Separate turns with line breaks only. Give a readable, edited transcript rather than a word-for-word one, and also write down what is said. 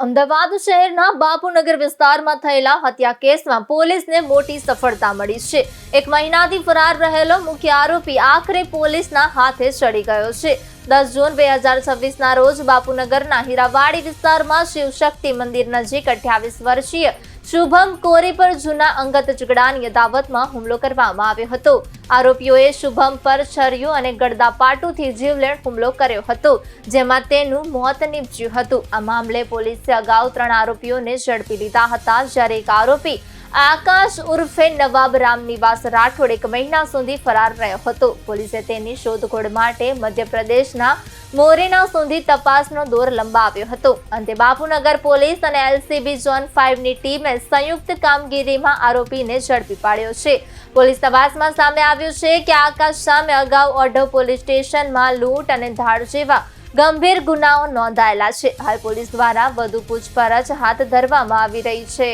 અમદાવાદ શહેરના બાપુનગર વિસ્તારમાં થયેલા હત્યા કેસમાં પોલીસને મોટી સફળતા મળી છે। 1 મહિનાથી ફરાર રહેલો મુખ્ય આરોપી આખરે પોલીસના હાથે ચડી ગયો છે। 10 જૂન 2026ના રોજ બાપુનગરના હીરાવાડી વિસ્તારમાં શિવશક્તિ મંદિર નજીક 28 વર્ષીય શુભમ કોરી પર જૂના અંગત ઝઘડાની અદાવતમાં હુમલો કરવામાં આવ્યો હતો। આરોપીઓએ શુભમ પર છરીયું અને ગળદાપાટુથી જીવલેણ હુમલો કર્યો હતો, જેમાં તેનું મોત નીપજ્યું હતું। આ મામલે પોલીસે અગાઉ 3 આરોપીઓને ઝડપી લીધા હતા, જ્યારે એક આરોપી આકાશ ઉર્ફે નવાબ રામનિવાસ રાઠોડ 1 મહિના સુધી ફરાર રહ્યો હતો। પોલીસે તેની શોધખોળ માટે મધ્યપ્રદેશના મોરેના સુધી તપાસનો દોર લંબાવ્યો હતો। અંતે બાપુનગર પોલીસ અને એલસીબી ઝોન 5ની ટીમે સંયુક્ત કામગીરીમાં આરોપીને ઝડપી પાડ્યો છે। પોલીસ તપાસમાં સામે આવ્યું છે કે આકાશ સામે અગાઉ ઓઢવ પોલીસ સ્ટેશનમાં લૂંટ અને ધાડ જેવા ગંભીર ગુનાઓ નોંધાયેલા છે। હાલ પોલીસ દ્વારા વધુ પૂછપરછ હાથ ધરવામાં આવી રહી છે।